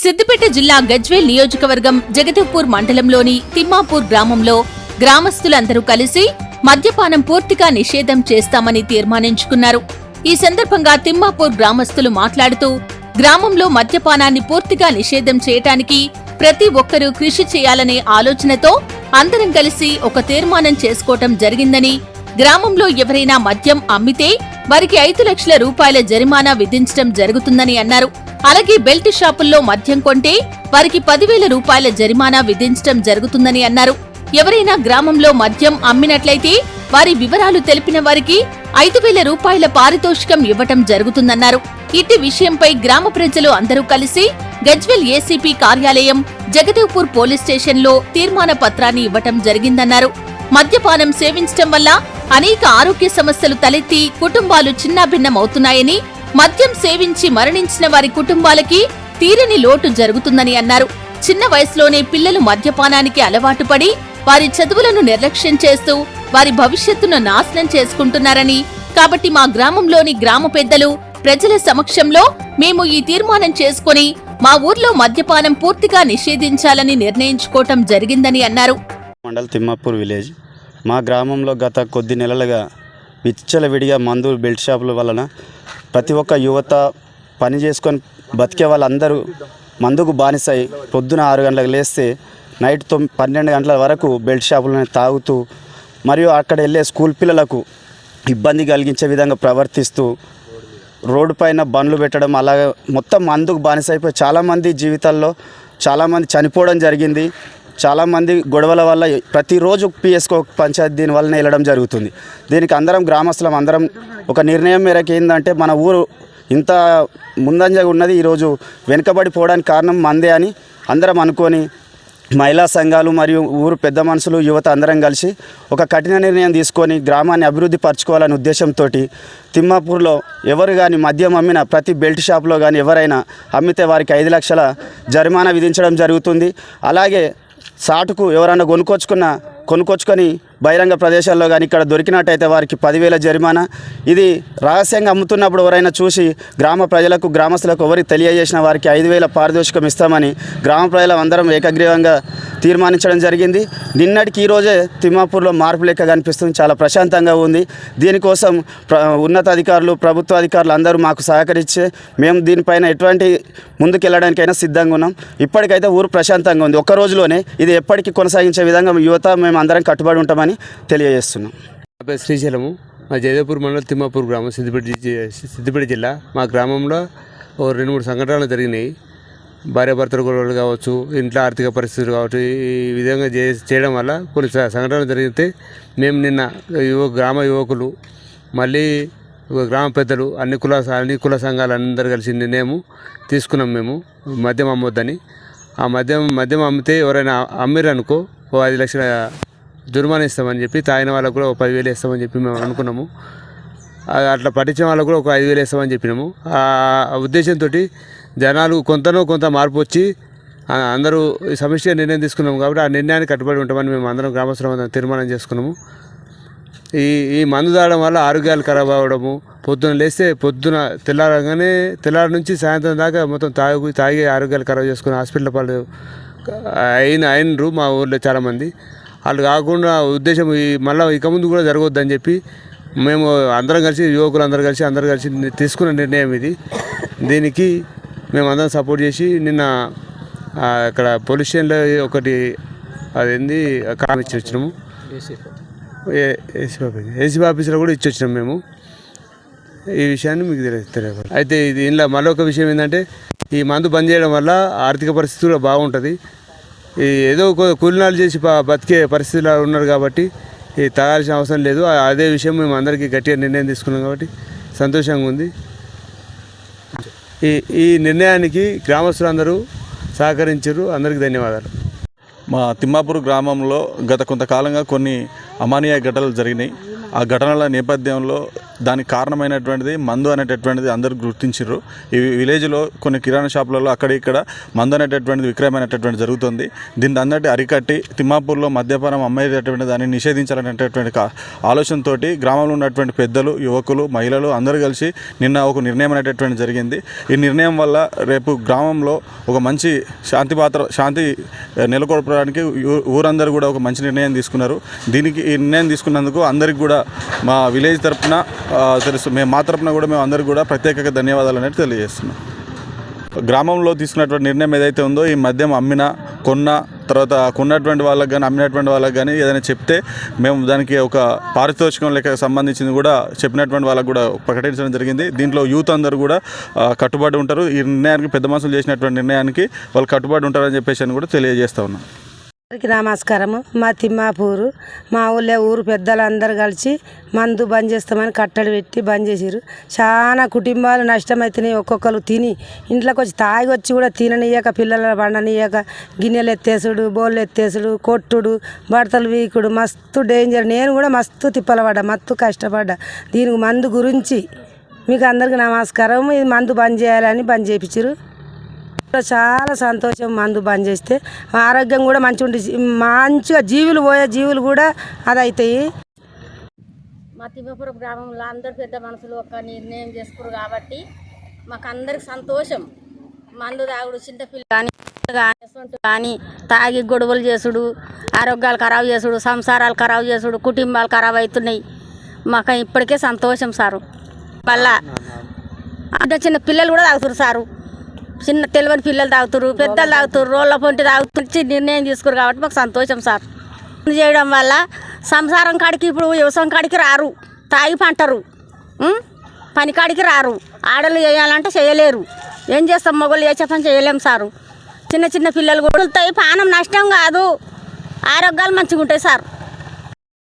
సిద్దిపేట జిల్లా గజ్వేల్ నియోజకవర్గం జగదేవ్పూర్ మండలంలోని తిమ్మాపూర్ గ్రామంలో గ్రామస్తులందరూ కలిసి మద్యపానం పూర్తిగా నిషేధం చేస్తామని తీర్మానించుకున్నారు. ఈ సందర్భంగా తిమ్మాపూర్ గ్రామస్తులు మాట్లాడుతూ గ్రామంలో మద్యపానాన్ని పూర్తిగా నిషేధం చేయటానికి ప్రతి ఒక్కరూ కృషి చేయాలనే ఆలోచనతో అందరం కలిసి ఒక తీర్మానం చేసుకోవటం జరిగిందని, గ్రామంలో ఎవరైనా మద్యం అమ్మితే వారికి 5 లక్షల రూపాయల జరిమానా విధించడం జరుగుతుందని అన్నారు. అలాగే బెల్ట్ షాపుల్లో మద్యం కొంటే వారికి 10,000 రూపాయల జరిమానా విధించడం జరుగుతుందని అన్నారు. ఎవరైనా గ్రామంలో మద్యం అమ్మినట్లయితే వారి వివరాలు తెలిపిన వారికి 5,000 రూపాయల పారితోషికం ఇవ్వటం జరుగుతుందన్నారు. ఇట్టి విషయంపై గ్రామ ప్రజలు అందరూ కలిసి గజ్వేల్ ఏసీపీ కార్యాలయం, జగదేవ్పూర్ పోలీస్ స్టేషన్లో తీర్మాన పత్రాన్ని ఇవ్వటం జరిగిందన్నారు. మద్యపానం సేవించటం వల్ల అనేక ఆరోగ్య సమస్యలు తలెత్తి కుటుంబాలు చిన్నాభిన్నమవుతున్నాయని, మద్యం సేవించి మరణించిన వారి కుటుంబాలకి తీరని లోటు జరుగుతుందని అన్నారు. చిన్న వయసులోనే పిల్లలు మద్యపానానికి అలవాటు పడి వారి చదువులను నిర్లక్ష్యం చేస్తూ వారి భవిష్యత్తును నాశనం చేసుకుంటున్నారని, కాబట్టి మా గ్రామంలోని గ్రామ పెద్దలు ప్రజల సమక్షంలో మేము ఈ తీర్మానం చేసుకుని మా ఊర్లో మద్యపానం పూర్తిగా నిషేధించాలని నిర్ణయించుకోవటం జరిగిందని అన్నారు. మండల్ తిమ్మాపూర్ విలేజ్ మా గ్రామంలో గత కొద్ది నెలలుగా విచ్చలవిడిగా మందు బెల్ట్ షాపుల వలన ప్రతి ఒక్క యువత పని చేసుకొని బతికే వాళ్ళందరూ మందుకు బానిసై పొద్దున 6 గంటలకు లేస్తే నైట్ 12 గంటల వరకు బెల్ట్ షాపులను తాగుతూ మరియు అక్కడ వెళ్ళే స్కూల్ పిల్లలకు ఇబ్బంది కలిగించే విధంగా ప్రవర్తిస్తూ రోడ్డు పైన బండ్లు పెట్టడం, అలాగే మొత్తం మందుకు బానిసైపోయి చాలామంది జీవితాల్లో చాలామంది చనిపోవడం జరిగింది. చాలామంది గొడవల వల్ల ప్రతిరోజు పిఎస్కో పంచాయతీ దీని వల్లనే వెళ్ళడం జరుగుతుంది. దీనికి అందరం గ్రామస్తులం అందరం ఒక నిర్ణయం మేరకు ఏంటంటే మన ఊరు ఇంత ముందంజగా ఉన్నది ఈరోజు వెనుకబడిపోవడానికి కారణం మందే అని అందరం అనుకొని మహిళా సంఘాలు మరియు ఊరు పెద్ద మనుషులు యువత అందరం కలిసి ఒక కఠిన నిర్ణయం తీసుకొని గ్రామాన్ని అభివృద్ధి పరచుకోవాలనే ఉద్దేశంతో తిమ్మాపూర్లో ఎవరు కానీ మద్యం అమ్మిన ప్రతి బెల్ట్ షాప్లో కానీ ఎవరైనా అమ్మితే వారికి 5 లక్షల జరిమానా విధించడం జరుగుతుంది. అలాగే సాటుకు ఎవరైనా కొనుక్కొచ్చుకొని బహిరంగ ప్రదేశాల్లో కానీ ఇక్కడ దొరికినట్టయితే వారికి 10,000 జరిమానా. ఇది రహస్యంగా అమ్ముతున్నప్పుడు ఎవరైనా చూసి గ్రామ ప్రజలకు గ్రామస్తులకు ఎవరికి తెలియజేసిన వారికి 5,000 పారితోషికం ఇస్తామని గ్రామ ప్రజలు అందరం ఏకగ్రీవంగా తీర్మానించడం జరిగింది. నిన్నటికి ఈరోజే తిమ్మాపూర్లో మార్పు లెక్క కనిపిస్తుంది, చాలా ప్రశాంతంగా ఉంది. దీనికోసం ఉన్నతాధికారులు ప్రభుత్వ అధికారులు అందరూ మాకు సహకరించే మేము దీనిపైన ఎటువంటి ముందుకెళ్ళడానికైనా సిద్ధంగా ఉన్నాం. ఇప్పటికైతే ఊరు ప్రశాంతంగా ఉంది. ఒక్క రోజులోనే ఇది ఎప్పటికీ కొనసాగించే విధంగా యువత మేము అందరం కట్టుబడి ఉంటామని తెలియజేస్తున్నాం. నా పేరు శ్రీశైలము, మా జగదేవ్పూర్ మండలం తిమ్మాపూర్ గ్రామం, సిద్దిపేట జిల్లా. మా గ్రామంలో 2-3 సంఘటనలు జరిగినాయి. భార్యాభర్తలు గొడవలు కావచ్చు, ఇంట్లో ఆర్థిక పరిస్థితులు కావచ్చు, ఈ విధంగా చేయడం వల్ల కొన్ని సంఘటనలు జరిగితే మేము నిన్న గ్రామ యువకులు మళ్ళీ గ్రామ పెద్దలు అన్ని కుల సంఘాలు అందరూ కలిసి నిర్ణయం తీసుకున్నాం. మేము మద్యం అమ్మొద్దని. ఆ మద్యం అమ్మితే ఎవరైనా అమ్మిరనుకో 5 లక్షల జుర్మానా ఇస్తామని చెప్పి, తాగిన వాళ్ళకు కూడా 10,000 ఇస్తామని చెప్పి మేము అనుకున్నాము. అట్లా పట్టించిన వాళ్ళకు కూడా 5,000 ఇస్తామని చెప్పినాము. ఆ ఉద్దేశంతో జనాలు కొంత మార్పు వచ్చి అందరూ సమిష్టిగా నిర్ణయం తీసుకున్నాము. కాబట్టి ఆ నిర్ణయాన్ని కట్టుబడి ఉంటామని మేము అందరం గ్రామస్తులం తీర్మానం చేసుకున్నాము. ఈ మందు తాగడం వల్ల ఆరోగ్యాలు ఖరాబ్ అవ్వడము, పొద్దున లేస్తే తెల్లారి నుంచి సాయంత్రం దాకా మొత్తం తాగి ఆరోగ్యాలు ఖరాబ్ చేసుకుని హాస్పిటల్ పాలు అయినరు మా ఊళ్ళో చాలామంది. వాళ్ళు కాకుండా ఉద్దేశం మళ్ళీ ఇక ముందు కూడా జరగవద్దని చెప్పి మేము అందరం కలిసి యువకులు అందరూ కలిసి తీసుకున్న నిర్ణయం ఇది. దీనికి మేము అందరం సపోర్ట్ చేసి నిన్న అక్కడ పోలీస్ స్టేషన్లో ఒకటి అదేంది కామ్ ఇచ్చి వచ్చినాము. ఏసీపీ ఆఫీసులో కూడా ఇచ్చి వచ్చినాము మేము. ఈ విషయాన్ని మీకు తెలియదు. అయితే దీనిలో మళ్ళీ ఒక విషయం ఏంటంటే, ఈ మందు బంద్ చేయడం వల్ల ఆర్థిక పరిస్థితి కూడా బాగుంటుంది. ఏదో కూలినాలు చేసి బతికే పరిస్థితిలో ఉన్నారు కాబట్టి తాగాల్సిన అవసరం లేదు. అదే విషయం మేము అందరికీ గట్టిగా నిర్ణయం తీసుకున్నాం కాబట్టి సంతోషంగా ఉంది. ఈ నిర్ణయానికి గ్రామస్తులందరూ సహకరించారు. అందరికీ ధన్యవాదాలు. మా తిమ్మాపూర్ గ్రామంలో గత కొంతకాలంగా కొన్ని అమానీయ ఘటనలు జరిగినాయి. ఆ ఘటనల నేపథ్యంలో దానికి కారణమైనటువంటిది మందు అనేటటువంటిది అందరూ గుర్తించారు. ఈ విలేజ్లో కొన్ని కిరాణా షాపులలో అక్కడ ఇక్కడ మందు అనేటటువంటిది విక్రయం అనేటటువంటి జరుగుతుంది. దీన్ని అందరినీ అరికట్టి తిమ్మాపూర్లో మద్యపానం అమ్మేటటువంటి దాన్ని నిషేధించాలనేటటువంటి ఆలోచనతోటి గ్రామంలో ఉన్నటువంటి పెద్దలు, యువకులు, మహిళలు అందరూ కలిసి నిన్న ఒక నిర్ణయం అనేటటువంటి జరిగింది. ఈ నిర్ణయం వల్ల రేపు గ్రామంలో ఒక మంచి శాంతి నెలకొల్పడానికి ఊరందరూ కూడా ఒక మంచి నిర్ణయం తీసుకున్నారు. దీనికి ఈ నిర్ణయం తీసుకున్నందుకు అందరికి కూడా మా విలేజ్ తరఫున తెలుసు, మా తరఫున కూడా మేము అందరికీ కూడా ప్రత్యేకంగా ధన్యవాదాలు అనేది తెలియజేస్తున్నాం. గ్రామంలో తీసుకున్నటువంటి నిర్ణయం ఏదైతే ఉందో ఈ మద్యం తర్వాత కొన్నటువంటి వాళ్ళకి కానీ అమ్మినటువంటి వాళ్ళకి కానీ ఏదైనా చెప్తే మేము దానికి ఒక పారితోషికం లెక్క సంబంధించింది కూడా చెప్పినటువంటి వాళ్ళకు కూడా ప్రకటించడం జరిగింది. దీంట్లో యూత్ అందరూ కూడా కట్టుబడి ఉంటారు. ఈ నిర్ణయానికి పెద్ద మనుషులు చేసినటువంటి నిర్ణయానికి వాళ్ళు కట్టుబడి ఉంటారని చెప్పేసి అని కూడా తెలియజేస్తా ఉన్నాం. అందరికీ నమస్కారము. మా తిమ్మాపూరు మా ఊరు పెద్దలందరూ కలిసి మందు బంద్ చేస్తామని కట్టడి పెట్టి బంద్ చేసిరు. చాలా కుటుంబాలు నష్టమవుతున్నాయి. ఒక్కొక్కరు తిని ఇంట్లోకి వచ్చి తాగి వచ్చి కూడా తిననీయక, పిల్లల బండనీయక, గిన్నెలు ఎత్తేసుడు, బోళ్ళు ఎత్తేసుడు, కొట్టుడు, బడతలు వీకుడు మస్తు డేంజర్. నేను కూడా మస్తు తిప్పలపడ్డా, మస్తు కష్టపడ్డా. దీనికి మందు గురించి మీకు అందరికీ నమస్కారం. ఇది మందు బంద్ చేయాలని బంద్ చేయించారు. చాలా సంతోషం. మందు బంద్ చేస్తే ఆరోగ్యం కూడా మంచిగా జీవులు కూడా అదవుతాయి. మా తిమ్మాపురం గ్రామంలో అందరు పెద్ద మనుషులు ఒక నిర్ణయం చేసుకున్నారు కాబట్టి మాకు అందరికి సంతోషం. మందు తాగుడు చిన్నపిల్లలు కానీ తాగి గొడవలు చేసుడు, ఆరోగ్యాలు ఖరాబు చేసుడు, సంసారాలు ఖరాబు చేసుడు, కుటుంబాలు ఖరాబు అవుతున్నాయి. మాకు ఇప్పటికే సంతోషం సారు. మళ్ళా చిన్న పిల్లలు కూడా తాగుతారు సారు. చిన్న తెలివని పిల్లలు తాగుతారు, పెద్దలు తాగుతారు, రోళ్ళ పొంటి తాగుతూ నిర్ణయం తీసుకున్నారు కాబట్టి మాకు సంతోషం సార్. చేయడం వల్ల సంసారం కాడికి ఇప్పుడు వ్యవసాయం కాడికి రారు, తాగి పంటరు, పని కాడికి రారు. ఆడలు చేయాలంటే చేయలేరు. ఏం చేస్తాం, మొగలు చేసే పని చేయలేము సారు. చిన్న పిల్లలు కూడా పానం నష్టం కాదు, ఆరోగ్యాలు మంచిగా ఉంటాయి సార్.